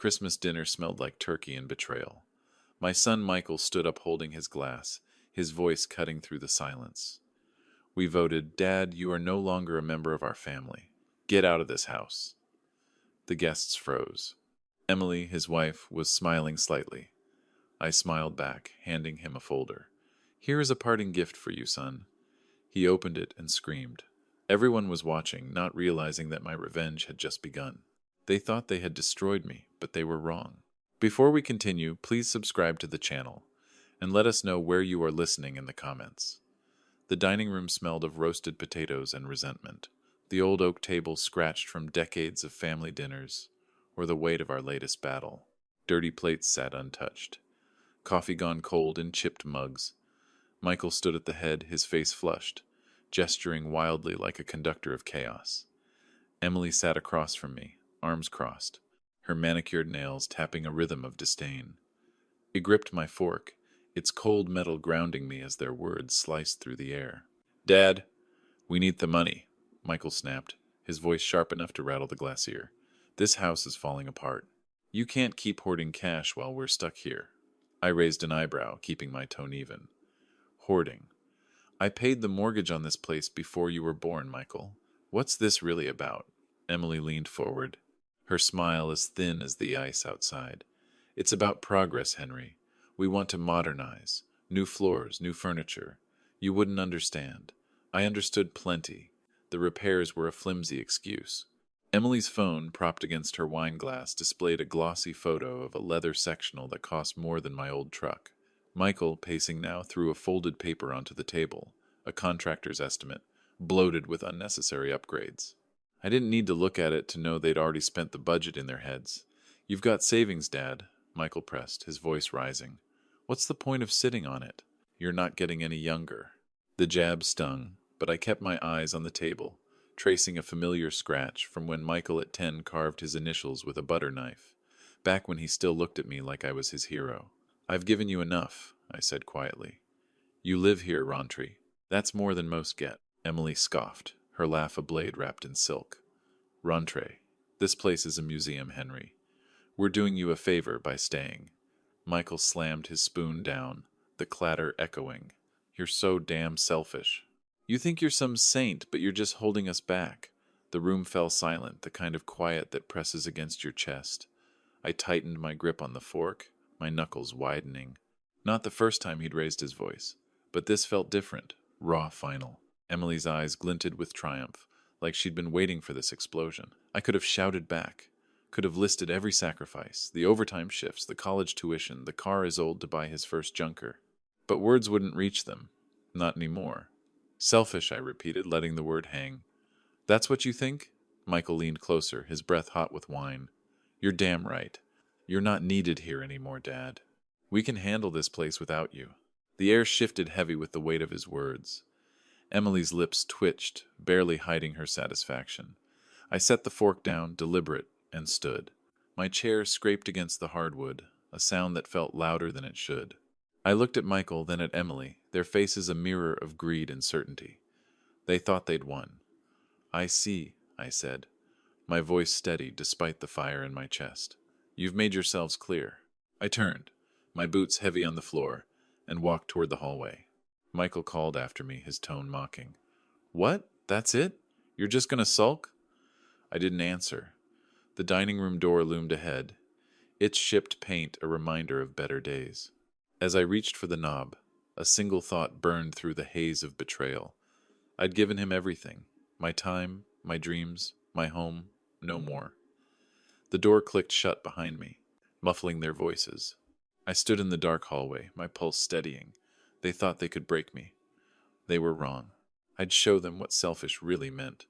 Christmas dinner smelled like turkey and betrayal. My son Michael stood up holding his glass, his voice cutting through the silence. We voted, "Dad, you are no longer a member of our family. Get out of this house." The guests froze. Emily, his wife, was smiling slightly. I smiled back, handing him a folder. "Here is a parting gift for you, son." He opened it and screamed. Everyone was watching, not realizing that my revenge had just begun. They thought they had destroyed me, but they were wrong. Before we continue, please subscribe to the channel, and let us know where you are listening in the comments. The dining room smelled of roasted potatoes and resentment. The old oak table scratched from decades of family dinners, or the weight of our latest battle. Dirty plates sat untouched. Coffee gone cold in chipped mugs. Michael stood at the head, his face flushed, gesturing wildly like a conductor of chaos. Emily sat across from me, arms crossed, her manicured nails tapping a rhythm of disdain. He gripped my fork, its cold metal grounding me as their words sliced through the air. "Dad, we need the money," Michael snapped, his voice sharp enough to rattle the glacier. "This house is falling apart. You can't keep hoarding cash while we're stuck here." I raised an eyebrow, keeping my tone even. "Hoarding. I paid the mortgage on this place before you were born, Michael. What's this really about?" Emily leaned forward, her smile as thin as the ice outside. "It's about progress, Henry. We want to modernize. New floors, new furniture. You wouldn't understand. I understood plenty. The repairs were a flimsy excuse." Emily's phone, propped against her wine glass, displayed a glossy photo of a leather sectional that cost more than my old truck. Michael, pacing now, threw a folded paper onto the table, a contractor's estimate, bloated with unnecessary upgrades. I didn't need to look at it to know they'd already spent the budget in their heads. "You've got savings, Dad," Michael pressed, his voice rising. "What's the point of sitting on it? You're not getting any younger." The jab stung, but I kept my eyes on the table, tracing a familiar scratch from when Michael at 10 carved his initials with a butter knife, back when he still looked at me like I was his hero. "I've given you enough," I said quietly. "You live here, Rontry. That's more than most get." Emily scoffed, her laugh a blade wrapped in silk. "Rontray, this place is a museum, Henry. We're doing you a favor by staying." Michael slammed his spoon down, the clatter echoing. "You're so damn selfish. You think you're some saint, but you're just holding us back." The room fell silent, the kind of quiet that presses against your chest. I tightened my grip on the fork, my knuckles widening. Not the first time he'd raised his voice, but this felt different, raw, final. Emily's eyes glinted with triumph, like she'd been waiting for this explosion. I could have shouted back, could have listed every sacrifice, the overtime shifts, the college tuition, the car as old to buy his first junker. But words wouldn't reach them. Not anymore. "Selfish," I repeated, letting the word hang. "That's what you think?" Michael leaned closer, his breath hot with wine. "You're damn right. You're not needed here anymore, Dad. We can handle this place without you." The air shifted heavy with the weight of his words. Emily's lips twitched, barely hiding her satisfaction. I set the fork down, deliberate, and stood. My chair scraped against the hardwood, a sound that felt louder than it should. I looked at Michael, then at Emily, their faces a mirror of greed and certainty. They thought they'd won. "I see," I said, my voice steady despite the fire in my chest. "You've made yourselves clear." I turned, my boots heavy on the floor, and walked toward the hallway. Michael called after me, his tone mocking. "What? That's it? You're just gonna sulk?" I didn't answer. The dining room door loomed ahead, its chipped paint a reminder of better days. As I reached for the knob, a single thought burned through the haze of betrayal. I'd given him everything, my time, my dreams, my home, no more. The door clicked shut behind me, muffling their voices. I stood in the dark hallway, my pulse steadying. They thought they could break me. They were wrong. I'd show them what selfish really meant.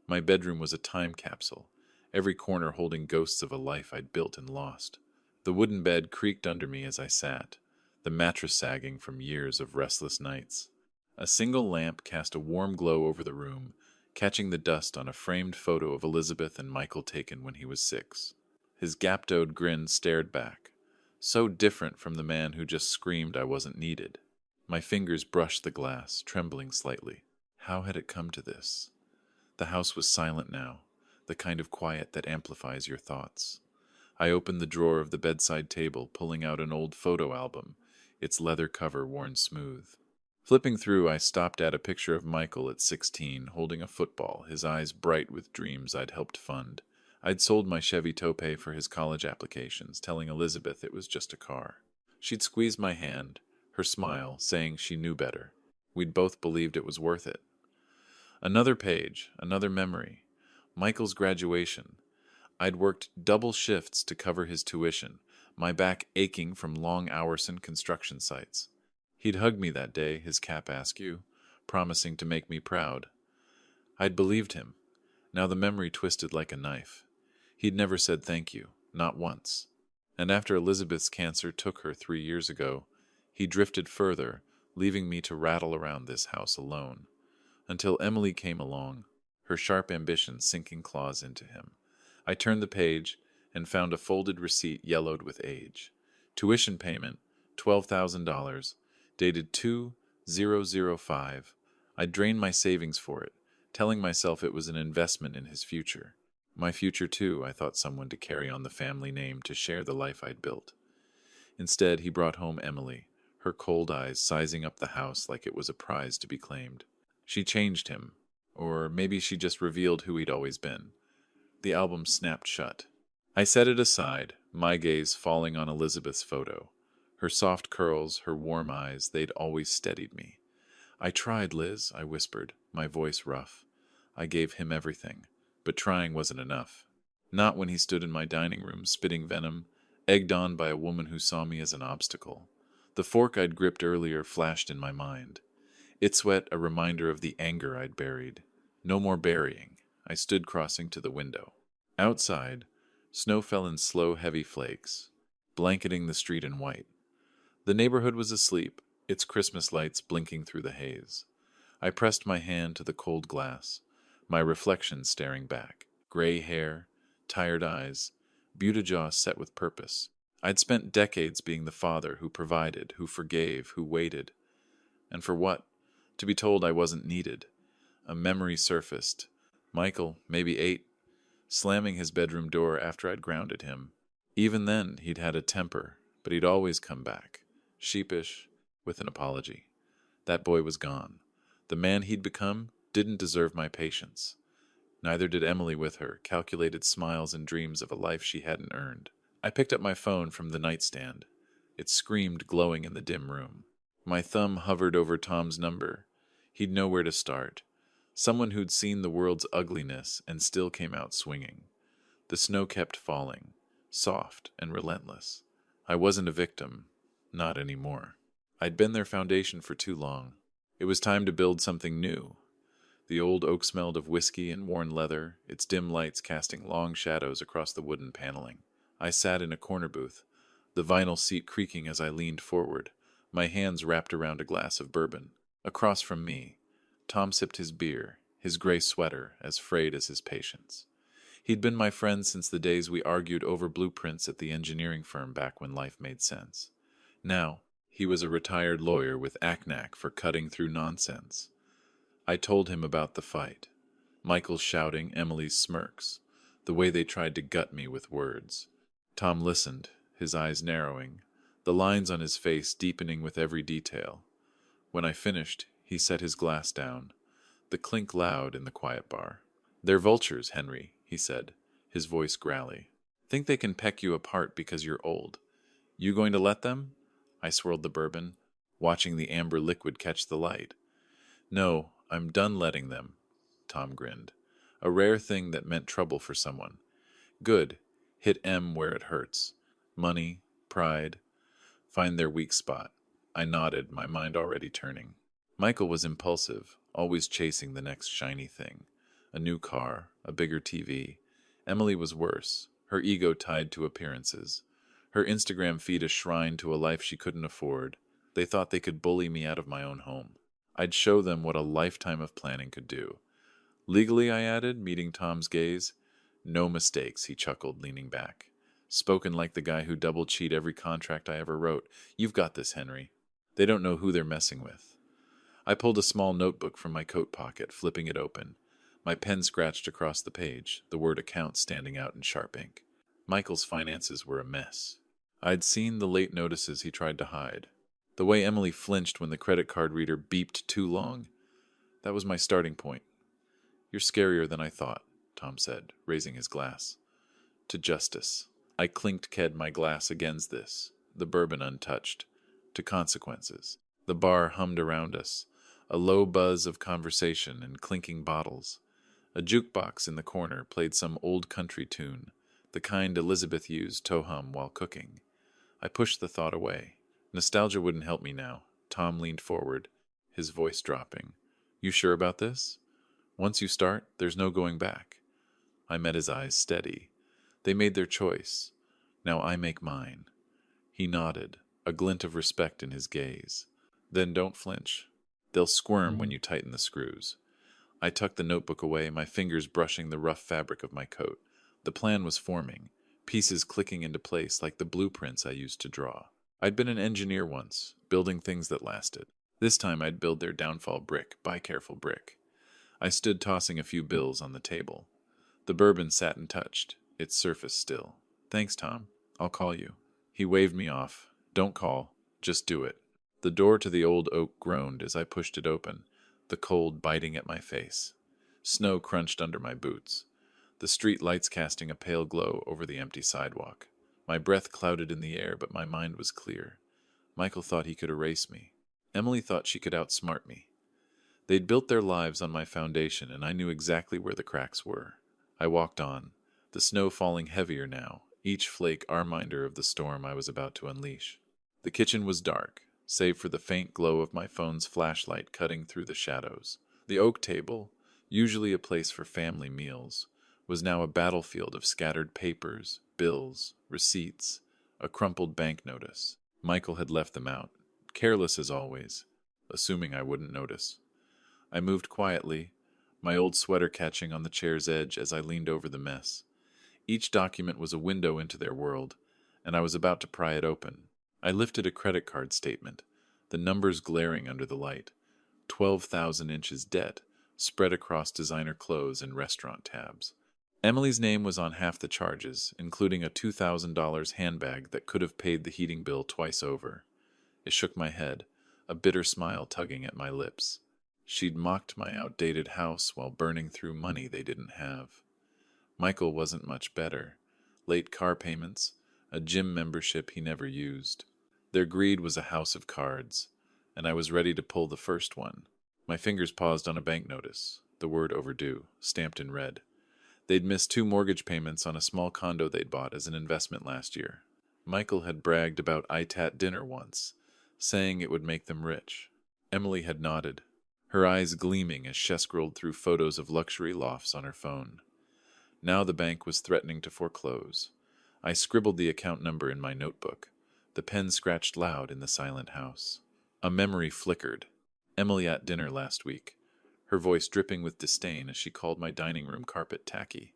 My bedroom was a time capsule, every corner holding ghosts of a life I'd built and lost. The wooden bed creaked under me as I sat, the mattress sagging from years of restless nights. A single lamp cast a warm glow over the room, catching the dust on a framed photo of Elizabeth and Michael taken when he was 6. His gap-toed grin stared back, so different from the man who just screamed I wasn't needed. My fingers brushed the glass, trembling slightly. How had it come to this? The house was silent now, the kind of quiet that amplifies your thoughts. I opened the drawer of the bedside table, pulling out an old photo album, its leather cover worn smooth. Flipping through, I stopped at a picture of Michael at 16, holding a football, his eyes bright with dreams I'd helped fund. I'd sold my Chevy Tope for his college applications, telling Elizabeth it was just a car. She'd squeezed my hand, her smile, saying she knew better. We'd both believed it was worth it. Another page, another memory. Michael's graduation. I'd worked double shifts to cover his tuition, my back aching from long hours in construction sites. He'd hug me that day, his cap askew, promising to make me proud. I'd believed him. Now the memory twisted like a knife. He'd never said thank you, not once. And after Elizabeth's cancer took her 3 years ago, he drifted further, leaving me to rattle around this house alone. Until Emily came along, her sharp ambition sinking claws into him. I turned the page and found a folded receipt yellowed with age. Tuition payment, $12,000, dated 2005. I drained my savings for it, telling myself it was an investment in his future. My future, too, I thought someone to carry on the family name to share the life I'd built. Instead, he brought home Emily, her cold eyes sizing up the house like it was a prize to be claimed. She changed him, or maybe she just revealed who he'd always been. The album snapped shut. I set it aside, my gaze falling on Elizabeth's photo. Her soft curls, her warm eyes, they'd always steadied me. "I tried, Liz," I whispered, my voice rough. I gave him everything, but trying wasn't enough. Not when he stood in my dining room, spitting venom, egged on by a woman who saw me as an obstacle. The fork I'd gripped earlier flashed in my mind. Its wet, a reminder of the anger I'd buried. No more burying. I stood crossing to the window. Outside, snow fell in slow, heavy flakes, blanketing the street in white. The neighborhood was asleep, its Christmas lights blinking through the haze. I pressed my hand to the cold glass, my reflection staring back. Gray hair, tired eyes, beauty jaw set with purpose. I'd spent decades being the father who provided, who forgave, who waited. And for what? To be told I wasn't needed. A memory surfaced. Michael, maybe 8, slamming his bedroom door after I'd grounded him. Even then, he'd had a temper, but he'd always come back, sheepish, with an apology. That boy was gone. The man he'd become didn't deserve my patience. Neither did Emily with her calculated smiles and dreams of a life she hadn't earned. I picked up my phone from the nightstand. It screamed, glowing in the dim room. My thumb hovered over Tom's number. He'd know where to start. Someone who'd seen the world's ugliness and still came out swinging. The snow kept falling, soft and relentless. I wasn't a victim. Not anymore. I'd been their foundation for too long. It was time to build something new. The old oak smelled of whiskey and worn leather, its dim lights casting long shadows across the wooden paneling. I sat in a corner booth, the vinyl seat creaking as I leaned forward, my hands wrapped around a glass of bourbon. Across from me, Tom sipped his beer, his gray sweater as frayed as his patience. He'd been my friend since the days we argued over blueprints at the engineering firm back when life made sense. Now, he was a retired lawyer with a knack for cutting through nonsense. I told him about the fight. Michael's shouting, Emily's smirks, the way they tried to gut me with words. Tom listened, his eyes narrowing, the lines on his face deepening with every detail. When I finished, he set his glass down, the clink loud in the quiet bar. "They're vultures, Henry," he said, his voice growly. "Think they can peck you apart because you're old. You going to let them?" I swirled the bourbon, watching the amber liquid catch the light. "No, I'm done letting them," Tom grinned. A rare thing that meant trouble for someone. "Good. Hit M where it hurts. Money, pride. Find their weak spot." I nodded, my mind already turning. Michael was impulsive, always chasing the next shiny thing. A new car, a bigger TV. Emily was worse, her ego tied to appearances. Her Instagram feed a shrine to a life she couldn't afford. They thought they could bully me out of my own home. I'd show them what a lifetime of planning could do. Legally, I added, meeting Tom's gaze. "No mistakes," he chuckled, leaning back. Spoken like the guy who double-cheat every contract I ever wrote. "You've got this, Henry. They don't know who they're messing with." I pulled a small notebook from my coat pocket, flipping it open. My pen scratched across the page, the word account standing out in sharp ink. Michael's finances were a mess. I'd seen the late notices he tried to hide. The way Emily flinched when the credit card reader beeped too long, that was my starting point. "You're scarier than I thought," Tom said, raising his glass. "To justice." I clinked my glass against this, the bourbon untouched. "To consequences." The bar hummed around us, a low buzz of conversation and clinking bottles. A jukebox in the corner played some old country tune, the kind Elizabeth used to hum while cooking. I pushed the thought away. Nostalgia wouldn't help me now. Tom leaned forward, his voice dropping. "You sure about this? Once you start, there's no going back." I met his eyes steady. "They made their choice. Now I make mine." He nodded, a glint of respect in his gaze. "Then don't flinch. They'll squirm when you tighten the screws." I tucked the notebook away, my fingers brushing the rough fabric of my coat. The plan was forming, pieces clicking into place like the blueprints I used to draw. I'd been an engineer once, building things that lasted. This time I'd build their downfall brick by careful brick. I stood tossing a few bills on the table. The bourbon sat untouched, its surface still. "Thanks, Tom. I'll call you." He waved me off. "Don't call. Just do it." The door to the old oak groaned as I pushed it open, the cold biting at my face. Snow crunched under my boots, the street lights casting a pale glow over the empty sidewalk. My breath clouded in the air, but my mind was clear. Michael thought he could erase me. Emily thought she could outsmart me. They'd built their lives on my foundation, and I knew exactly where the cracks were. I walked on, the snow falling heavier now, each flake our reminder of the storm I was about to unleash. The kitchen was dark, save for the faint glow of my phone's flashlight cutting through the shadows. The oak table, usually a place for family meals, was now a battlefield of scattered papers, bills, receipts, a crumpled bank notice. Michael had left them out, careless as always, assuming I wouldn't notice. I moved quietly, my old sweater catching on the chair's edge as I leaned over the mess. Each document was a window into their world, and I was about to pry it open. I lifted a credit card statement, the numbers glaring under the light. 12,000 inches debt, spread across designer clothes and restaurant tabs. Emily's name was on half the charges, including a $2,000 handbag that could have paid the heating bill twice over. It shook my head, a bitter smile tugging at my lips. She'd mocked my outdated house while burning through money they didn't have. Michael wasn't much better. Late car payments, a gym membership he never used. Their greed was a house of cards, and I was ready to pull the first one. My fingers paused on a bank notice, the word overdue, stamped in red. They'd missed 2 mortgage payments on a small condo they'd bought as an investment last year. Michael had bragged about ITAT dinner once, saying it would make them rich. Emily had nodded, her eyes gleaming as she scrolled through photos of luxury lofts on her phone. Now the bank was threatening to foreclose. I scribbled the account number in my notebook. The pen scratched loud in the silent house. A memory flickered. Emily at dinner last week, her voice dripping with disdain as she called my dining room carpet tacky.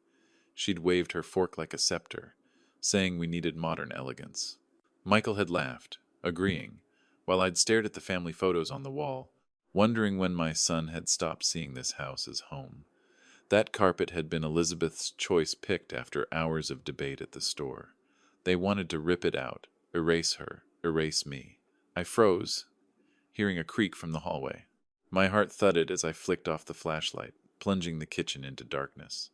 She'd waved her fork like a scepter, saying we needed modern elegance. Michael had laughed, agreeing, while I'd stared at the family photos on the wall, wondering when my son had stopped seeing this house as home. That carpet had been Elizabeth's choice picked after hours of debate at the store. They wanted to rip it out, erase her, erase me. I froze, hearing a creak from the hallway. My heart thudded as I flicked off the flashlight, plunging the kitchen into darkness.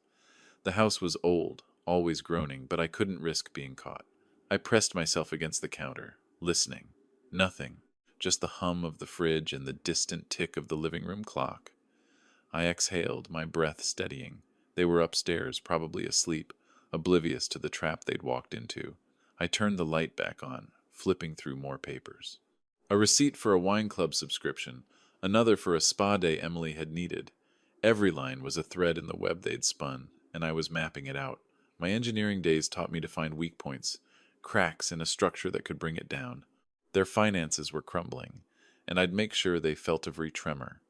The house was old, always groaning, but I couldn't risk being caught. I pressed myself against the counter, listening. Nothing, just the hum of the fridge and the distant tick of the living room clock. I exhaled, my breath steadying. They were upstairs, probably asleep, oblivious to the trap they'd walked into. I turned the light back on, flipping through more papers. A receipt for a wine club subscription, another for a spa day Emily had needed. Every line was a thread in the web they'd spun, and I was mapping it out. My engineering days taught me to find weak points, cracks in a structure that could bring it down. Their finances were crumbling, and I'd make sure they felt every tremor.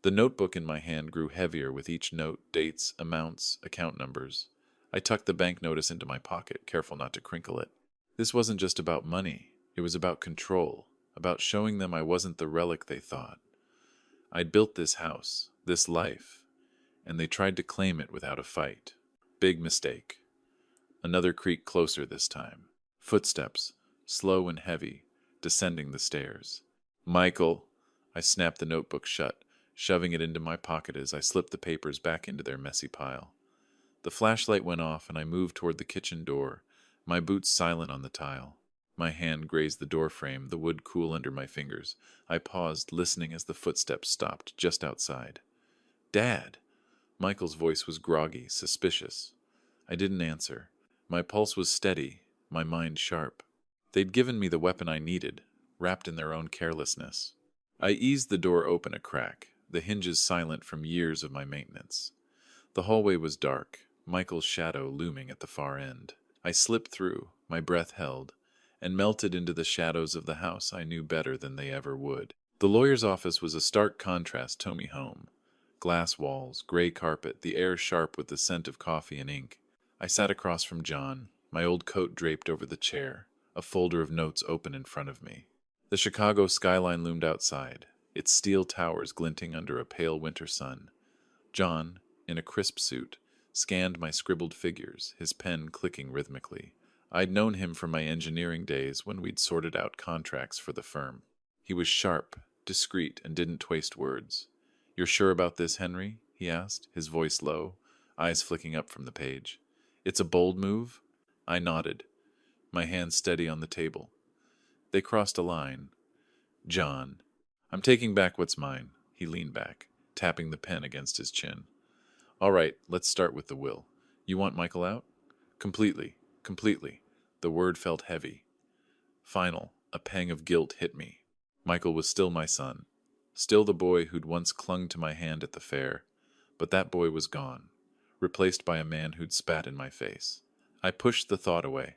The notebook in my hand grew heavier with each note, dates, amounts, account numbers. I tucked the bank notice into my pocket, careful not to crinkle it. This wasn't just about money. It was about control, about showing them I wasn't the relic they thought. I'd built this house, this life, and they tried to claim it without a fight. Big mistake. Another creak closer this time. Footsteps, slow and heavy, descending the stairs. Michael! I snapped the notebook shut, shoving it into my pocket as I slipped the papers back into their messy pile. The flashlight went off and I moved toward the kitchen door, my boots silent on the tile. My hand grazed the door frame, the wood cool under my fingers. I paused, listening as the footsteps stopped just outside. Dad! Michael's voice was groggy, suspicious. I didn't answer. My pulse was steady, my mind sharp. They'd given me the weapon I needed, wrapped in their own carelessness. I eased the door open a crack, the hinges silent from years of my maintenance. The hallway was dark, Michael's shadow looming at the far end. I slipped through, my breath held, and melted into the shadows of the house I knew better than they ever would. The lawyer's office was a stark contrast to me home. Glass walls, gray carpet, the air sharp with the scent of coffee and ink. I sat across from John, my old coat draped over the chair, a folder of notes open in front of me. The Chicago skyline loomed outside, its steel towers glinting under a pale winter sun. John, in a crisp suit, scanned my scribbled figures, his pen clicking rhythmically. I'd known him from my engineering days when we'd sorted out contracts for the firm. He was sharp, discreet, and didn't waste words. "You're sure about this, Henry?" he asked, his voice low, eyes flicking up from the page. "It's a bold move?" I nodded, my hand steady on the table. They crossed a line. "John, I'm taking back what's mine." He leaned back, tapping the pen against his chin. "All right, let's start with the will. You want Michael out?" "Completely, completely." The word felt heavy. Final, a pang of guilt hit me. Michael was still my son, still the boy who'd once clung to my hand at the fair, but that boy was gone, replaced by a man who'd spat in my face. I pushed the thought away,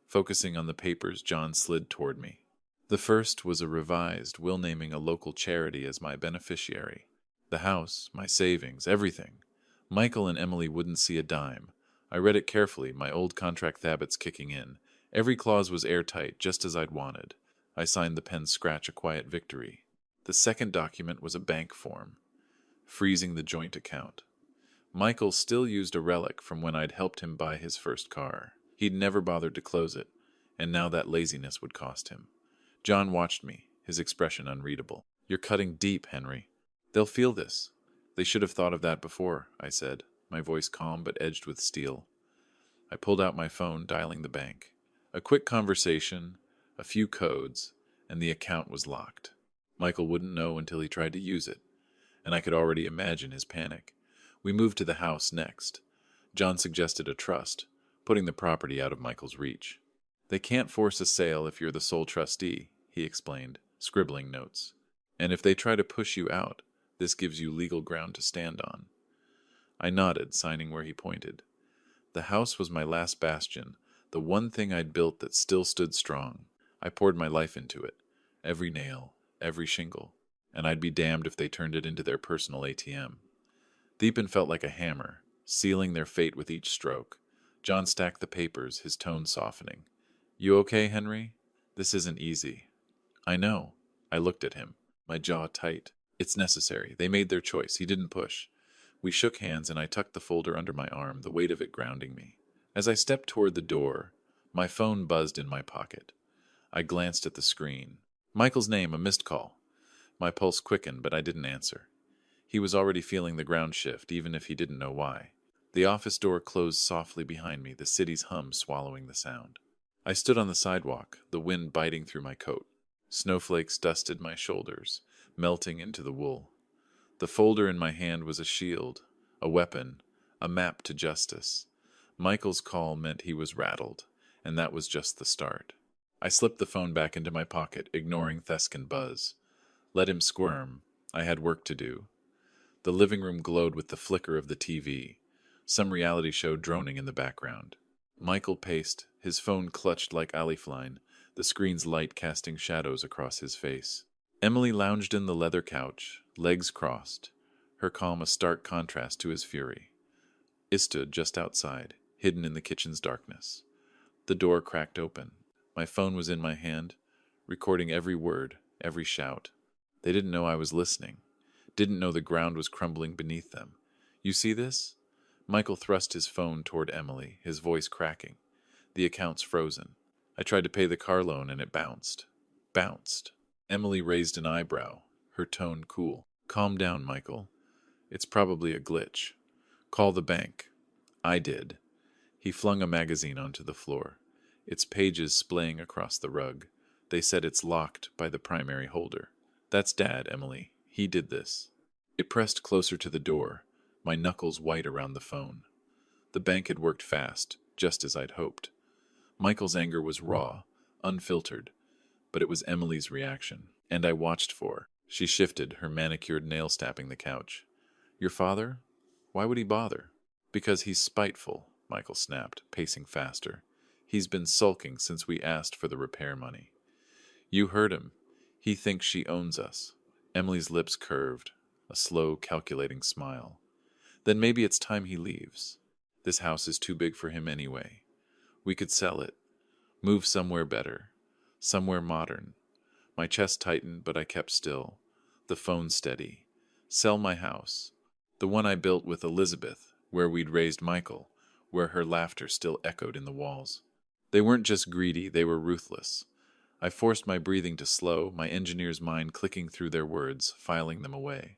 focusing on the papers John slid toward me. The first was a revised will naming a local charity as my beneficiary. The house, my savings, everything. Michael and Emily wouldn't see a dime. I read it carefully, my old contract habits kicking in. Every clause was airtight, just as I'd wanted. I signed the pen scratch, a quiet victory. The second document was a bank form, freezing the joint account. Michael still used a relic from when I'd helped him buy his first car. He'd never bothered to close it, and now that laziness would cost him. John watched me, his expression unreadable. "You're cutting deep, Henry. They'll feel this." "They should have thought of that before," I said, my voice calm but edged with steel. I pulled out my phone, dialing the bank. A quick conversation, a few codes, and the account was locked. Michael wouldn't know until he tried to use it, and I could already imagine his panic. We moved to the house next. John suggested a trust, putting the property out of Michael's reach. "They can't force a sale if you're the sole trustee," he explained, scribbling notes. "And if they try to push you out, this gives you legal ground to stand on." I nodded, signing where he pointed. The house was my last bastion, the one thing I'd built that still stood strong. I poured my life into it, every nail, every shingle, and I'd be damned if they turned it into their personal ATM. Deepin felt like a hammer, sealing their fate with each stroke. John stacked the papers, his tone softening. "You okay, Henry? This isn't easy." "I know." I looked at him, my jaw tight. "It's necessary. They made their choice. He didn't push." We shook hands and I tucked the folder under my arm, the weight of it grounding me. As I stepped toward the door, my phone buzzed in my pocket. I glanced at the screen. Michael's name, a missed call. My pulse quickened, but I didn't answer. He was already feeling the ground shift, even if he didn't know why. The office door closed softly behind me, the city's hum swallowing the sound. I stood on the sidewalk, the wind biting through my coat. Snowflakes dusted my shoulders, melting into the wool. The folder in my hand was a shield, a weapon, a map to justice. Michael's call meant he was rattled, and that was just the start. I slipped the phone back into my pocket, ignoring Theskin buzz. Let him squirm. I had work to do. The living room glowed with the flicker of the TV, some reality show droning in the background. Michael paced, his phone clutched like Alifline, the screen's light casting shadows across his face. Emily lounged in the leather couch, legs crossed, her calm a stark contrast to his fury. I stood just outside, hidden in the kitchen's darkness. The door cracked open. My phone was in my hand, recording every word, every shout. They didn't know I was listening, didn't know the ground was crumbling beneath them. "You see this?" Michael thrust his phone toward Emily, his voice cracking. The account's frozen. I tried to pay the car loan and it bounced. Bounced. Emily raised an eyebrow, her tone cool. Calm down, Michael. It's probably a glitch. Call the bank. I did. He flung a magazine onto the floor, its pages splaying across the rug. They said it's locked by the primary holder. That's Dad, Emily. He did this. It pressed closer to the door, my knuckles white around the phone. The bank had worked fast, just as I'd hoped. Michael's anger was raw, unfiltered, but it was Emily's reaction, and I watched for her. She shifted, her manicured nails tapping the couch. Your father? Why would he bother? Because he's spiteful, Michael snapped, pacing faster. He's been sulking since we asked for the repair money. You heard him. He thinks she owns us. Emily's lips curved, a slow, calculating smile. Then maybe it's time he leaves. This house is too big for him anyway. We could sell it. Move somewhere better. Somewhere modern. My chest tightened, but I kept still. The phone steady. Sell my house. The one I built with Elizabeth, where we'd raised Michael, where her laughter still echoed in the walls. They weren't just greedy, they were ruthless. I forced my breathing to slow, my engineer's mind clicking through their words, filing them away.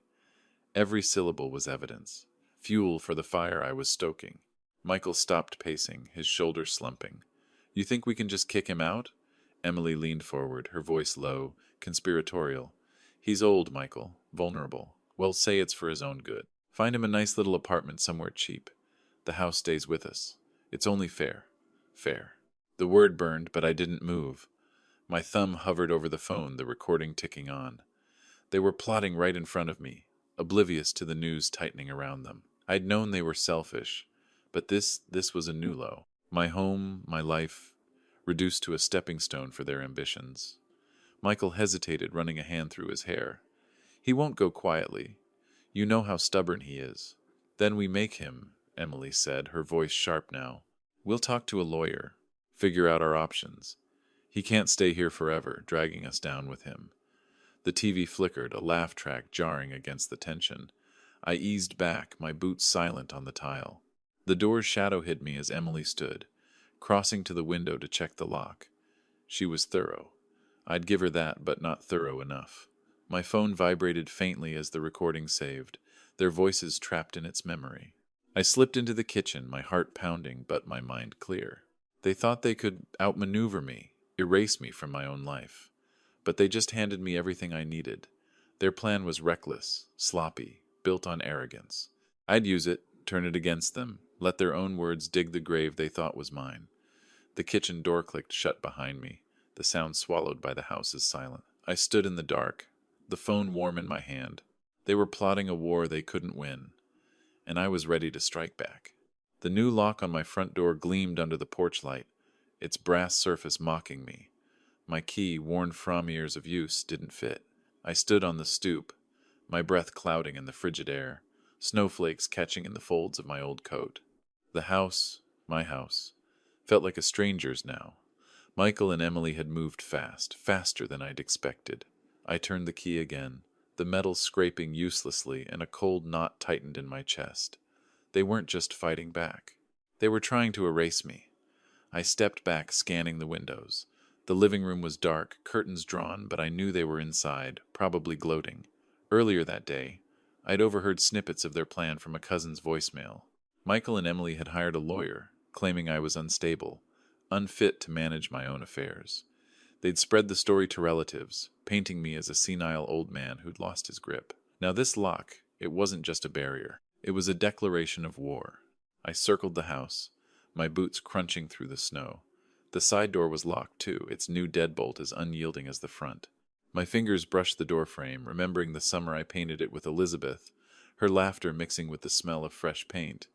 Every syllable was evidence, fuel for the fire I was stoking. Michael stopped pacing, his shoulders slumping. You think we can just kick him out? Emily leaned forward, her voice low, conspiratorial. He's old, Michael, vulnerable. Well, say it's for his own good. Find him a nice little apartment somewhere cheap. The house stays with us. It's only fair. Fair. The word burned, but I didn't move. My thumb hovered over the phone, the recording ticking on. They were plotting right in front of me, oblivious to the news tightening around them. I'd known they were selfish, but this was a new low. My home, my life, reduced to a stepping stone for their ambitions. Michael hesitated, running a hand through his hair. He won't go quietly. You know how stubborn he is. Then we make him, Emily said, her voice sharp now. We'll talk to a lawyer, figure out our options. He can't stay here forever, dragging us down with him. The TV flickered, a laugh track jarring against the tension. I eased back, my boots silent on the tile. The door's shadow hid me as Emily stood, crossing to the window to check the lock. She was thorough. I'd give her that, but not thorough enough. My phone vibrated faintly as the recording saved, their voices trapped in its memory. I slipped into the kitchen, my heart pounding, but my mind clear. They thought they could outmaneuver me, erase me from my own life. But they just handed me everything I needed. Their plan was reckless, sloppy, built on arrogance. I'd use it, turn it against them, let their own words dig the grave they thought was mine. The kitchen door clicked shut behind me, the sound swallowed by the house's silence. I stood in the dark, the phone warm in my hand. They were plotting a war they couldn't win, and I was ready to strike back. The new lock on my front door gleamed under the porch light, its brass surface mocking me. My key, worn from years of use, didn't fit. I stood on the stoop, my breath clouding in the frigid air, snowflakes catching in the folds of my old coat. The house, my house, felt like a stranger's now. Michael and Emily had moved fast, faster than I'd expected. I turned the key again, the metal scraping uselessly, and a cold knot tightened in my chest. They weren't just fighting back. They were trying to erase me. I stepped back, scanning the windows. The living room was dark, curtains drawn, but I knew they were inside, probably gloating. Earlier that day, I'd overheard snippets of their plan from a cousin's voicemail. Michael and Emily had hired a lawyer, claiming I was unstable, unfit to manage my own affairs. They'd spread the story to relatives, painting me as a senile old man who'd lost his grip. Now this lock, it wasn't just a barrier. It was a declaration of war. I circled the house, my boots crunching through the snow. The side door was locked too, its new deadbolt as unyielding as the front. My fingers brushed the door frame, remembering the summer I painted it with Elizabeth, her laughter mixing with the smell of fresh paint.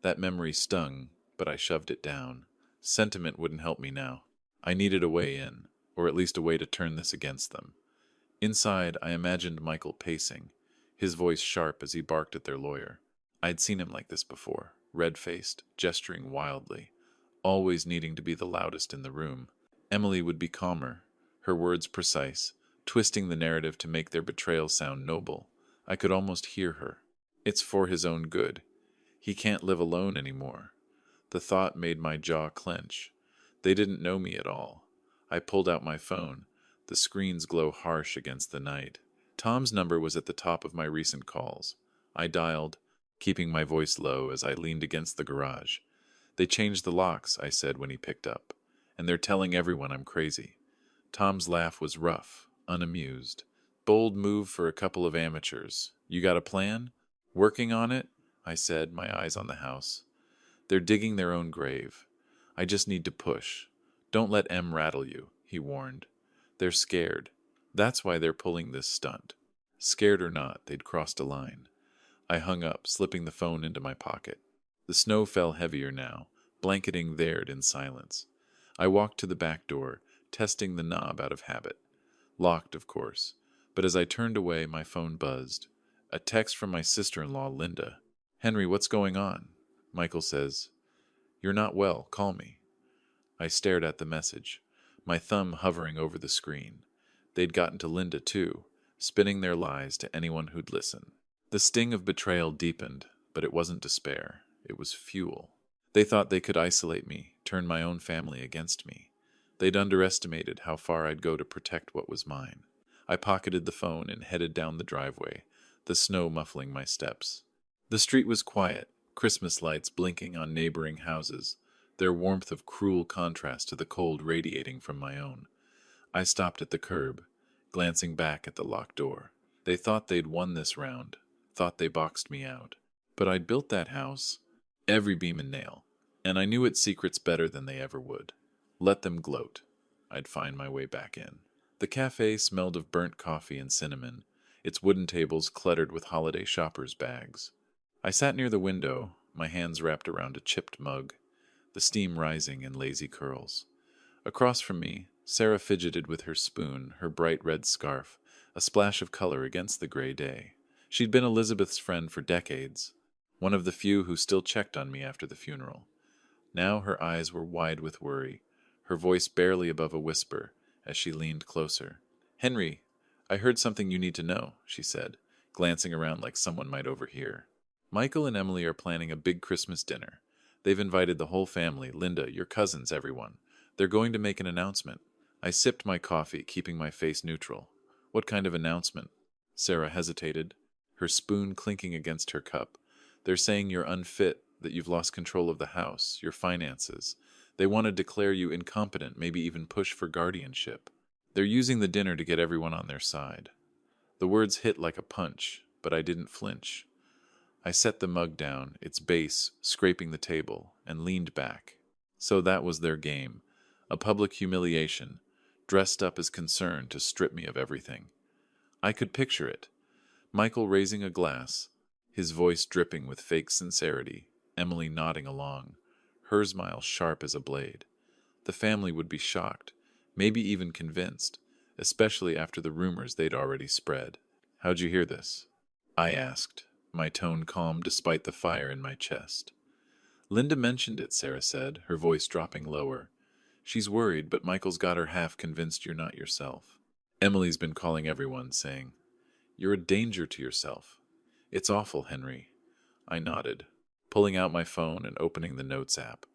That memory stung, but I shoved it down. Sentiment wouldn't help me now. I needed a way in, or at least a way to turn this against them. Inside, I imagined Michael pacing, his voice sharp as he barked at their lawyer. I'd seen him like this before, red-faced, gesturing wildly, always needing to be the loudest in the room. Emily would be calmer, her words precise, twisting the narrative to make their betrayal sound noble. I could almost hear her. It's for his own good. He can't live alone anymore. The thought made my jaw clench. They didn't know me at all. I pulled out my phone. The screens glow harsh against the night. Tom's number was at the top of my recent calls. I dialed, keeping my voice low as I leaned against the garage. They changed the locks, I said when he picked up, and they're telling everyone I'm crazy. Tom's laugh was rough, unamused. Bold move for a couple of amateurs. You got a plan? Working on it? I said, my eyes on the house. They're digging their own grave. I just need to push. Don't let M rattle you, he warned. They're scared. That's why they're pulling this stunt. Scared or not, they'd crossed a line. I hung up, slipping the phone into my pocket. The snow fell heavier now, blanketing Baird in silence. I walked to the back door, testing the knob out of habit. Locked, of course, but as I turned away, my phone buzzed. A text from my sister-in-law, Linda. Henry, what's going on? Michael says, You're not well, call me. I stared at the message, my thumb hovering over the screen. They'd gotten to Linda, too, spinning their lies to anyone who'd listen. The sting of betrayal deepened, but it wasn't despair. It was fuel. They thought they could isolate me, turn my own family against me. They'd underestimated how far I'd go to protect what was mine. I pocketed the phone and headed down the driveway, the snow muffling my steps. The street was quiet, Christmas lights blinking on neighboring houses, their warmth of cruel contrast to the cold radiating from my own. I stopped at the curb, glancing back at the locked door. They thought they'd won this round, thought they boxed me out. But I'd built that house, every beam and nail, and I knew its secrets better than they ever would. Let them gloat. I'd find my way back in. The cafe smelled of burnt coffee and cinnamon, its wooden tables cluttered with holiday shoppers' bags. I sat near the window, my hands wrapped around a chipped mug, the steam rising in lazy curls. Across from me, Sarah fidgeted with her spoon, her bright red scarf, a splash of color against the gray day. She'd been Elizabeth's friend for decades, one of the few who still checked on me after the funeral. Now her eyes were wide with worry, her voice barely above a whisper as she leaned closer. Henry, I heard something you need to know, she said, glancing around like someone might overhear. Michael and Emily are planning a big Christmas dinner. They've invited the whole family, Linda, your cousins, everyone. They're going to make an announcement. I sipped my coffee, keeping my face neutral. What kind of announcement? Sarah hesitated, her spoon clinking against her cup. They're saying you're unfit, that you've lost control of the house, your finances. They want to declare you incompetent, maybe even push for guardianship. They're using the dinner to get everyone on their side. The words hit like a punch, but I didn't flinch. I set the mug down, its base scraping the table, and leaned back. So that was their game. A public humiliation, dressed up as concern to strip me of everything. I could picture it. Michael raising a glass, his voice dripping with fake sincerity, Emily nodding along, her smile sharp as a blade. The family would be shocked, maybe even convinced, especially after the rumors they'd already spread. How'd you hear this? I asked, my tone calm despite the fire in my chest. Linda mentioned it, Sarah said, her voice dropping lower. She's worried, but Michael's got her half convinced you're not yourself. Emily's been calling everyone, saying, You're a danger to yourself. It's awful, Henry. I nodded, pulling out my phone and opening the Notes app.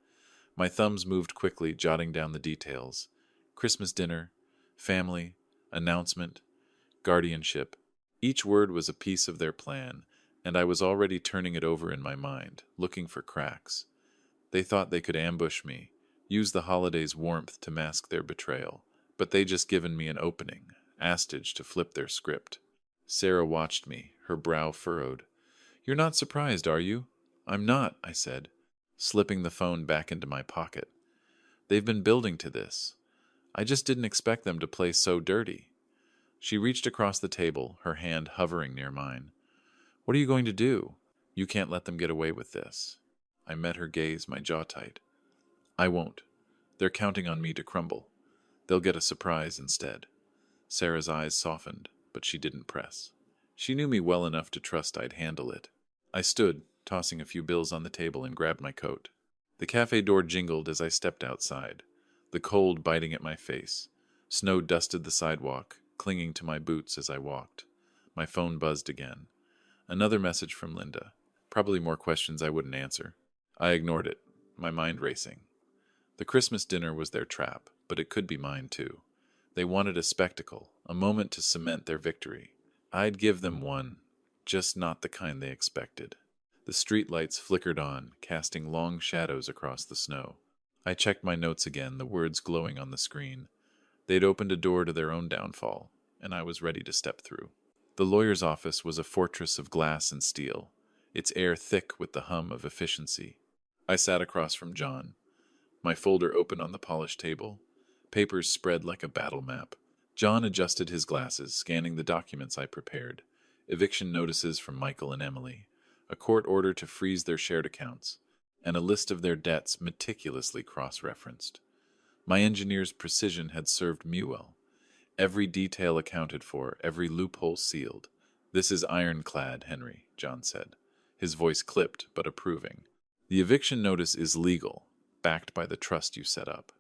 My thumbs moved quickly, jotting down the details. Christmas dinner, family, announcement, guardianship. Each word was a piece of their plan, and I was already turning it over in my mind, looking for cracks. They thought they could ambush me, use the holidays' warmth to mask their betrayal, but they just given me an opening, astage to flip their script. Sarah watched me, her brow furrowed. You're not surprised, are you? I'm not, I said, slipping the phone back into my pocket. They've been building to this. I just didn't expect them to play so dirty. She reached across the table, her hand hovering near mine. What are you going to do? You can't let them get away with this. I met her gaze, my jaw tight. I won't. They're counting on me to crumble. They'll get a surprise instead. Sarah's eyes softened, but she didn't press. She knew me well enough to trust I'd handle it. I stood, tossing a few bills on the table, and grabbed my coat. The cafe door jingled as I stepped outside, the cold biting at my face. Snow dusted the sidewalk, clinging to my boots as I walked. My phone buzzed again. Another message from Linda. Probably more questions I wouldn't answer. I ignored it, my mind racing. The Christmas dinner was their trap, but it could be mine too. They wanted a spectacle, a moment to cement their victory. I'd give them one, just not the kind they expected. The street lights flickered on, casting long shadows across the snow. I checked my notes again, the words glowing on the screen. They'd opened a door to their own downfall, and I was ready to step through. The lawyer's office was a fortress of glass and steel, its air thick with the hum of efficiency. I sat across from John, my folder open on the polished table, papers spread like a battle map. John adjusted his glasses, scanning the documents I prepared. Eviction notices from Michael and Emily, a court order to freeze their shared accounts, and a list of their debts meticulously cross-referenced. My engineer's precision had served me well. Every detail accounted for, every loophole sealed. "This is ironclad, Henry," John said, his voice clipped but approving. "The eviction notice is legal, backed by the trust you set up.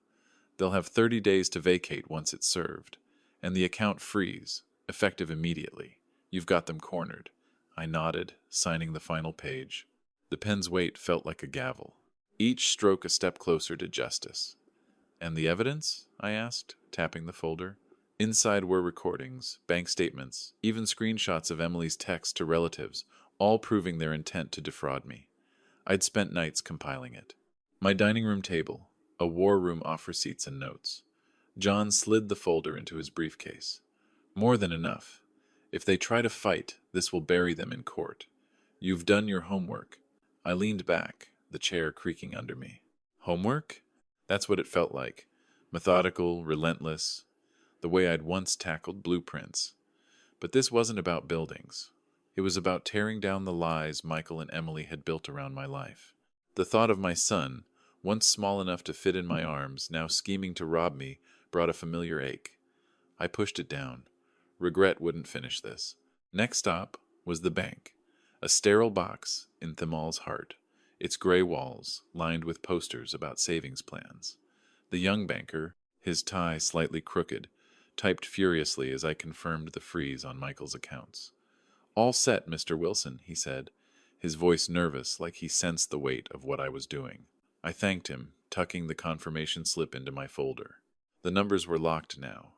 They'll have 30 days to vacate once it's served, and the account freeze, effective immediately. You've got them cornered." I nodded, signing the final page. The pen's weight felt like a gavel, each stroke a step closer to justice. "And the evidence?" I asked, tapping the folder. Inside were recordings, bank statements, even screenshots of Emily's texts to relatives, all proving their intent to defraud me. I'd spent nights compiling it. My dining room table, a war room off receipts and notes. John slid the folder into his briefcase. "More than enough. If they try to fight, this will bury them in court. You've done your homework." I leaned back, the chair creaking under me. Homework? That's what it felt like. Methodical, relentless, the way I'd once tackled blueprints. But this wasn't about buildings. It was about tearing down the lies Michael and Emily had built around my life. The thought of my son, once small enough to fit in my arms, now scheming to rob me, brought a familiar ache. I pushed it down. Regret wouldn't finish this. Next stop was the bank, a sterile box in Thimal's heart, its gray walls lined with posters about savings plans. The young banker, his tie slightly crooked, typed furiously as I confirmed the freeze on Michael's accounts. "All set, Mr. Wilson," he said, his voice nervous like he sensed the weight of what I was doing. I thanked him, tucking the confirmation slip into my folder. The numbers were locked now.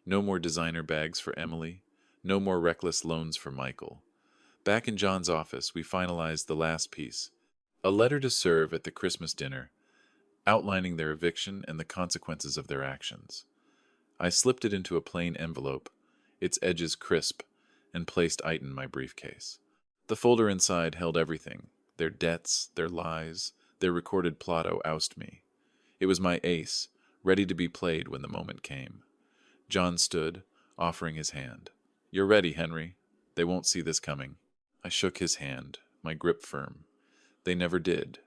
No more designer bags for Emily, no more reckless loans for Michael. Back in John's office, we finalized the last piece, a letter to serve at the Christmas dinner, outlining their eviction and the consequences of their actions. I slipped it into a plain envelope, its edges crisp, and placed it in my briefcase. The folder inside held everything, their debts, their lies, their recorded plot to oust me. It was my ace, ready to be played when the moment came. John stood, offering his hand. "You're ready, Henry. They won't see this coming." I shook his hand, my grip firm. They never did.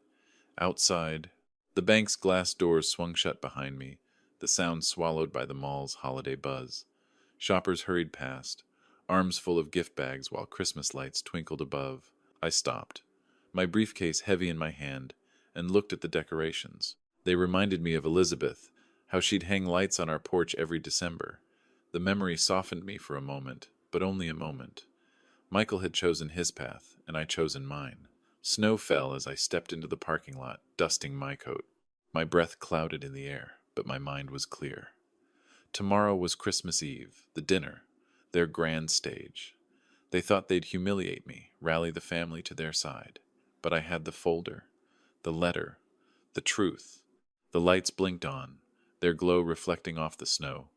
Outside, the bank's glass doors swung shut behind me, the sound swallowed by the mall's holiday buzz. Shoppers hurried past, arms full of gift bags while Christmas lights twinkled above. I stopped, my briefcase heavy in my hand, and looked at the decorations. They reminded me of Elizabeth, how she'd hang lights on our porch every December. The memory softened me for a moment, but only a moment. Michael had chosen his path, and I chosen mine. Snow fell as I stepped into the parking lot, dusting my coat. My breath clouded in the air, but my mind was clear. Tomorrow was Christmas Eve, the dinner, their grand stage. They thought they'd humiliate me, rally the family to their side. But I had the folder, the letter, the truth. The lights blinked on, their glow reflecting off the snow.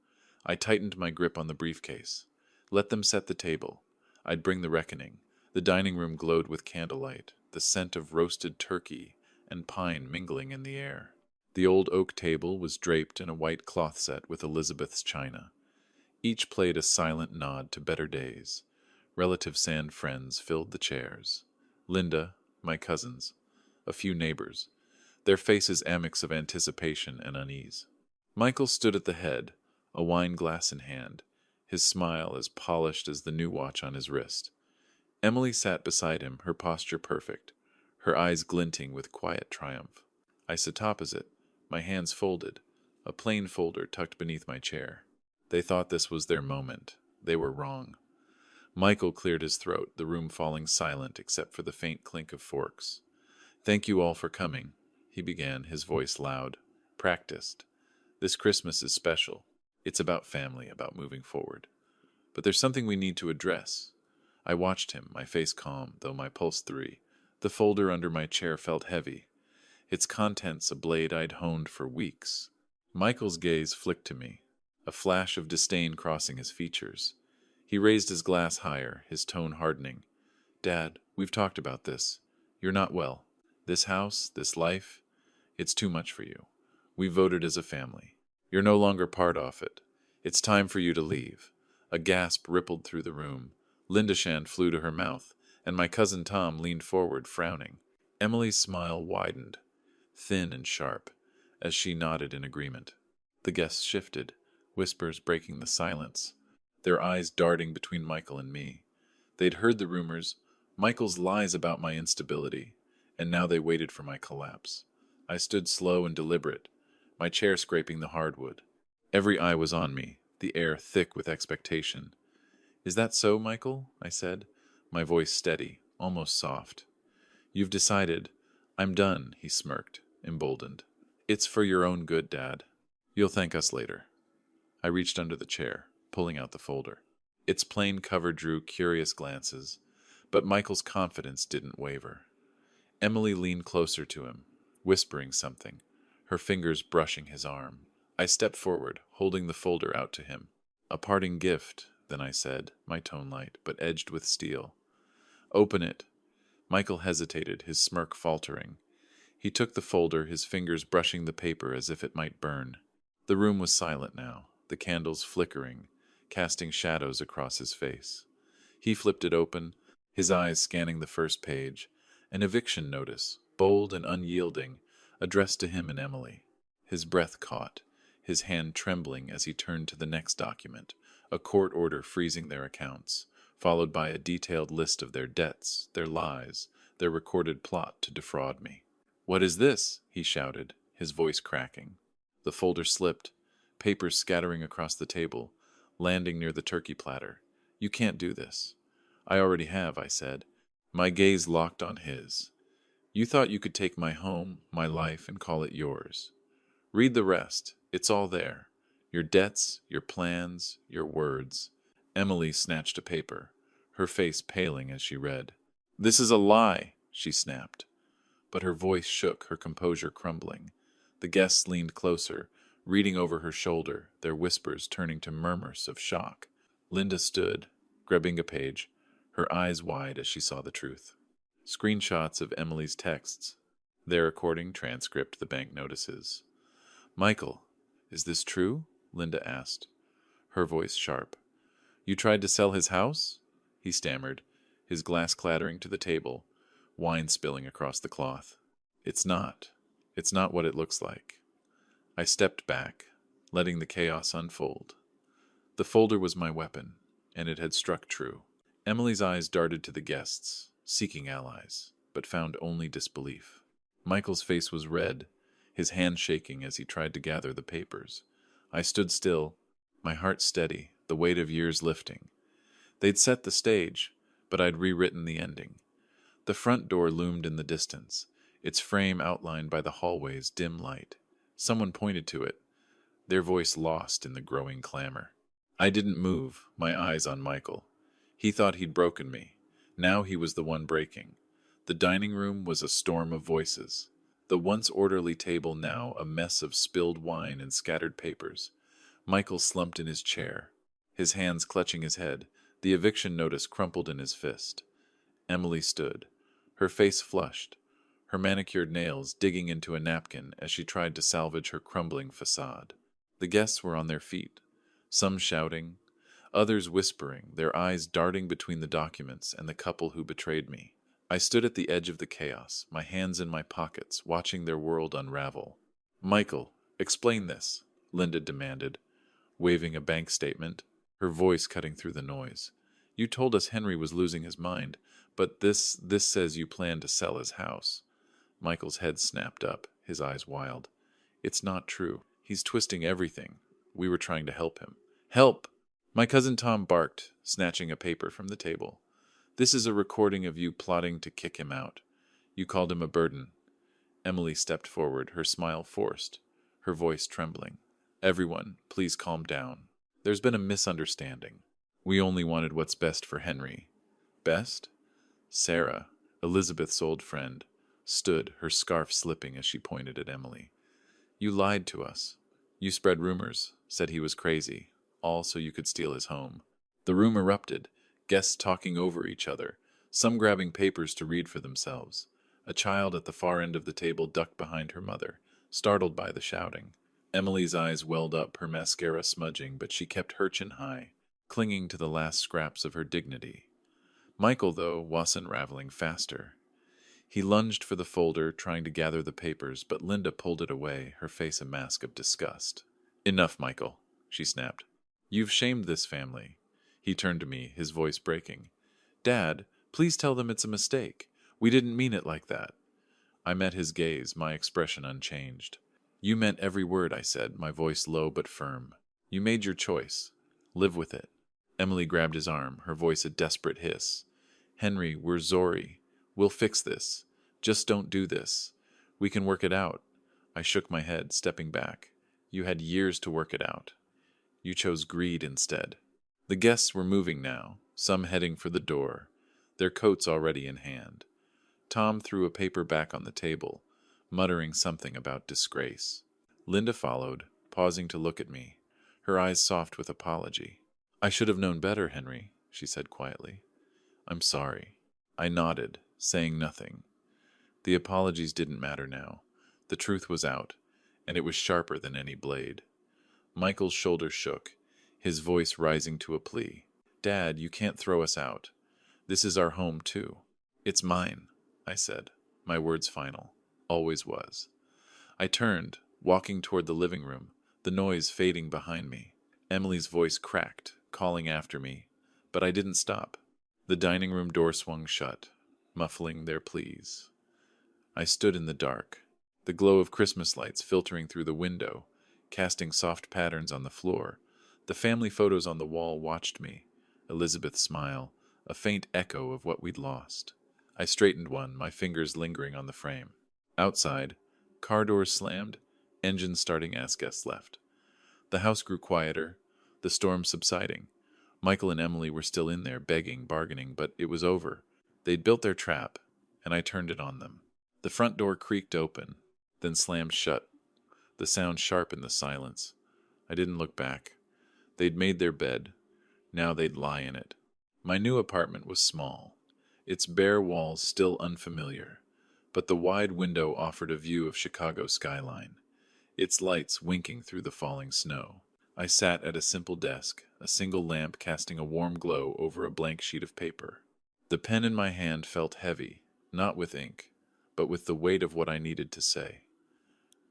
I tightened my grip on the briefcase. Let them set the table. I'd bring the reckoning. The dining room glowed with candlelight, the scent of roasted turkey and pine mingling in the air. The old oak table was draped in a white cloth set with Elizabeth's china. Each played a silent nod to better days. Relatives and friends filled the chairs. Linda, my cousins, a few neighbors, their faces a mix of anticipation and unease. Michael stood at the head, a wine glass in hand, his smile as polished as the new watch on his wrist. Emily sat beside him, her posture perfect, her eyes glinting with quiet triumph. I sat opposite, my hands folded, a plain folder tucked beneath my chair. They thought this was their moment. They were wrong. Michael cleared his throat, the room falling silent except for the faint clink of forks. "Thank you all for coming," he began, his voice loud. Practiced. This Christmas is special. It's about family, about moving forward. But there's something we need to address. I watched him, my face calm, though my pulse 3. The folder under my chair felt heavy, its contents a blade I'd honed for weeks. Michael's gaze flicked to me, a flash of disdain crossing his features. He raised his glass higher, his tone hardening. Dad, we've talked about this. You're not well. This house, this life, it's too much for you. We voted as a family. You're no longer part of it. It's time for you to leave. A gasp rippled through the room. Linda Shand flew to her mouth, and my cousin Tom leaned forward, frowning. Emily's smile widened, thin and sharp, as she nodded in agreement. The guests shifted, whispers breaking the silence, their eyes darting between Michael and me. They'd heard the rumors, Michael's lies about my instability, and now they waited for my collapse. I stood slow and deliberate, my chair scraping the hardwood. Every eye was on me, the air thick with expectation. Is that so, Michael? I said, my voice steady, almost soft. You've decided. I'm done, he smirked, emboldened. It's for your own good, Dad. You'll thank us later. I reached under the chair, pulling out the folder. Its plain cover drew curious glances, but Michael's confidence didn't waver. Emily leaned closer to him, whispering something, her fingers brushing his arm. I stepped forward, holding the folder out to him. A parting gift, then I said, my tone light, but edged with steel. Open it. Michael hesitated, his smirk faltering. He took the folder, his fingers brushing the paper as if it might burn. The room was silent now, the candles flickering, casting shadows across his face. He flipped it open, his eyes scanning the first page. An eviction notice, bold and unyielding, addressed to him and Emily. His breath caught, his hand trembling as he turned to the next document, a court order freezing their accounts, followed by a detailed list of their debts, their lies, their recorded plot to defraud me. "What is this?" he shouted, his voice cracking. The folder slipped, papers scattering across the table, landing near the turkey platter. "You can't do this." "I already have," I said. My gaze locked on his. "You thought you could take my home, my life, and call it yours. Read the rest. It's all there. Your debts, your plans, your words." Emily snatched a paper, her face paling as she read. "This is a lie," she snapped. But her voice shook, her composure crumbling. The guests leaned closer, reading over her shoulder, their whispers turning to murmurs of shock. Linda stood, grabbing a page, her eyes wide as she saw the truth. Screenshots of Emily's texts, their recording, transcript, the bank notices. "Michael, is this true?" Linda asked, her voice sharp. "You tried to sell his house?" He stammered, his glass clattering to the table, wine spilling across the cloth. It's not what it looks like." I stepped back, letting the chaos unfold. The folder was my weapon, and it had struck true. Emily's eyes darted to the guests, seeking allies, but found only disbelief. Michael's face was red, his hand shaking as he tried to gather the papers. I stood still, my heart steady, the weight of years lifting. They'd set the stage, but I'd rewritten the ending. The front door loomed in the distance, its frame outlined by the hallway's dim light. Someone pointed to it, their voice lost in the growing clamor. I didn't move, my eyes on Michael. He thought he'd broken me. Now he was the one breaking. The dining room was a storm of voices. The once orderly table now a mess of spilled wine and scattered papers. Michael slumped in his chair, his hands clutching his head, the eviction notice crumpled in his fist. Emily stood, her face flushed, her manicured nails digging into a napkin as she tried to salvage her crumbling facade. The guests were on their feet, some shouting, others whispering, their eyes darting between the documents and the couple who betrayed me. I stood at the edge of the chaos, my hands in my pockets, watching their world unravel. "Michael, explain this," Linda demanded, waving a bank statement, her voice cutting through the noise. "You told us Henry was losing his mind, but this says you plan to sell his house." Michael's head snapped up, his eyes wild. "It's not true. He's twisting everything. We were trying to help him." "Help!" My cousin Tom barked, snatching a paper from the table. "This is a recording of you plotting to kick him out. You called him a burden." Emily stepped forward, her smile forced, her voice trembling. Everyone, please calm down. There's been a misunderstanding. We only wanted what's best for Henry. Best? Sarah, Elizabeth's old friend, stood, her scarf slipping as she pointed at Emily. You lied to us. You spread rumors, said he was crazy, all so you could steal his home. The room erupted, guests talking over each other, some grabbing papers to read for themselves. A child at the far end of the table ducked behind her mother, startled by the shouting. Emily's eyes welled up, her mascara smudging, but she kept her chin high, clinging to the last scraps of her dignity. Michael, though, was unraveling faster. He lunged for the folder, trying to gather the papers, but Linda pulled it away, her face a mask of disgust. Enough, Michael, she snapped. You've shamed this family. He turned to me, his voice breaking. Dad, please tell them it's a mistake. We didn't mean it like that. I met his gaze, my expression unchanged. You meant every word I said, my voice low but firm. You made your choice. Live with it. Emily grabbed his arm, her voice a desperate hiss. Henry, we're Zori. We'll fix this. Just don't do this. We can work it out. I shook my head, stepping back. You had years to work it out. You chose greed instead. The guests were moving now, some heading for the door, their coats already in hand. Tom threw a paper back on the table, muttering something about disgrace. Linda followed, pausing to look at me, her eyes soft with apology. I should have known better, Henry, she said quietly. I'm sorry. I nodded, saying nothing. The apologies didn't matter now. The truth was out, and it was sharper than any blade. Michael's shoulders shook, his voice rising to a plea. Dad, you can't throw us out. This is our home, too. It's mine, I said, my words final. Always was. I turned, walking toward the living room, the noise fading behind me. Emily's voice cracked, calling after me, but I didn't stop. The dining room door swung shut, muffling their pleas. I stood in the dark, the glow of Christmas lights filtering through the window, casting soft patterns on the floor. The family photos on the wall watched me, Elizabeth's smile, a faint echo of what we'd lost. I straightened one, my fingers lingering on the frame. Outside, car doors slammed, engines starting as guests left. The house grew quieter, the storm subsiding. Michael and Emily were still in there, begging, bargaining, but it was over. They'd built their trap, and I turned it on them. The front door creaked open, then slammed shut, the sound sharp in the silence. I didn't look back. They'd made their bed. Now they'd lie in it. My new apartment was small, its bare walls still unfamiliar, but the wide window offered a view of Chicago skyline, its lights winking through the falling snow. I sat at a simple desk, a single lamp casting a warm glow over a blank sheet of paper. The pen in my hand felt heavy, not with ink, but with the weight of what I needed to say.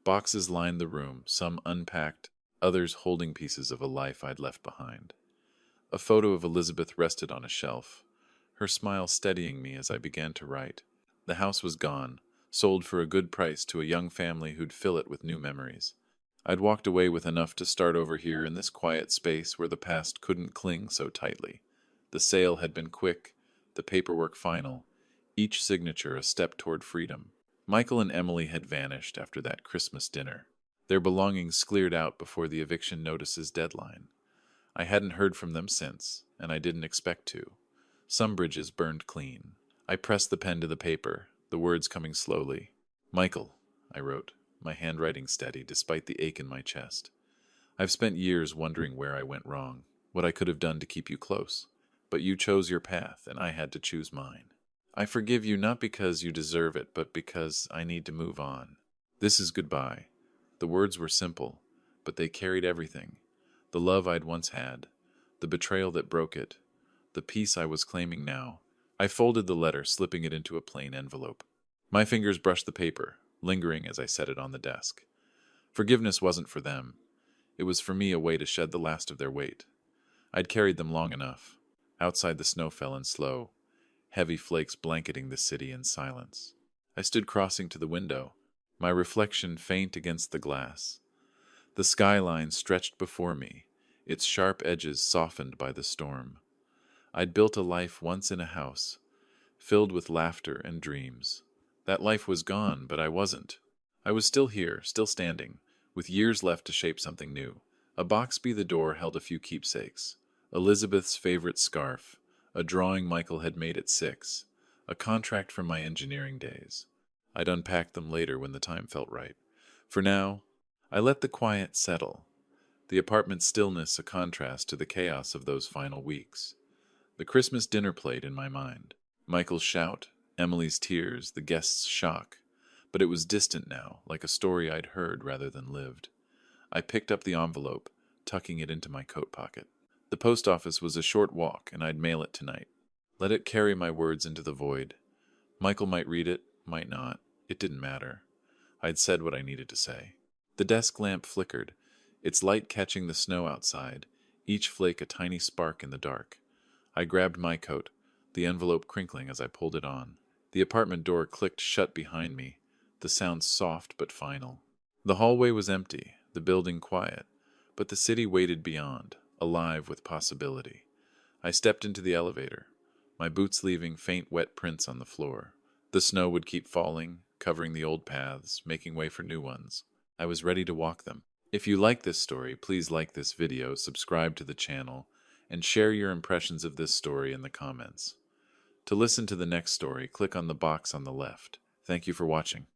Boxes lined the room, some unpacked, others holding pieces of a life I'd left behind. A photo of Elizabeth rested on a shelf, her smile steadying me as I began to write. The house was gone, sold for a good price to a young family who'd fill it with new memories. I'd walked away with enough to start over here in this quiet space where the past couldn't cling so tightly. The sale had been quick, the paperwork final, each signature a step toward freedom. Michael and Emily had vanished after that Christmas dinner, their belongings cleared out before the eviction notice's deadline. I hadn't heard from them since, and I didn't expect to. Some bridges burned clean. I pressed the pen to the paper, the words coming slowly. Michael, I wrote, my handwriting steady despite the ache in my chest. I've spent years wondering where I went wrong, what I could have done to keep you close. But you chose your path, and I had to choose mine. I forgive you not because you deserve it, but because I need to move on. This is goodbye. The words were simple, but they carried everything. The love I'd once had, the betrayal that broke it, the peace I was claiming now. I folded the letter, slipping it into a plain envelope. My fingers brushed the paper, lingering as I set it on the desk. Forgiveness wasn't for them. It was for me a way to shed the last of their weight. I'd carried them long enough. Outside the snow fell in slow, heavy flakes blanketing the city in silence. I stood crossing to the window, my reflection faint against the glass. The skyline stretched before me, its sharp edges softened by the storm. I'd built a life once in a house, filled with laughter and dreams. That life was gone, but I wasn't. I was still here, still standing, with years left to shape something new. A box by the door held a few keepsakes. Elizabeth's favorite scarf, a drawing Michael had made at 6, a contract from my engineering days. I'd unpack them later when the time felt right. For now, I let the quiet settle, the apartment's stillness a contrast to the chaos of those final weeks. The Christmas dinner played in my mind. Michael's shout, Emily's tears, the guests' shock. But it was distant now, like a story I'd heard rather than lived. I picked up the envelope, tucking it into my coat pocket. The post office was a short walk, and I'd mail it tonight. Let it carry my words into the void. Michael might read it, might not. It didn't matter. I'd said what I needed to say. The desk lamp flickered, its light catching the snow outside, each flake a tiny spark in the dark. I grabbed my coat, the envelope crinkling as I pulled it on. The apartment door clicked shut behind me, the sound soft but final. The hallway was empty, the building quiet, but the city waited beyond, alive with possibility. I stepped into the elevator, my boots leaving faint wet prints on the floor. The snow would keep falling, covering the old paths, making way for new ones. I was ready to walk them. If you like this story, please like this video, subscribe to the channel, and share your impressions of this story in the comments. To listen to the next story, click on the box on the left. Thank you for watching.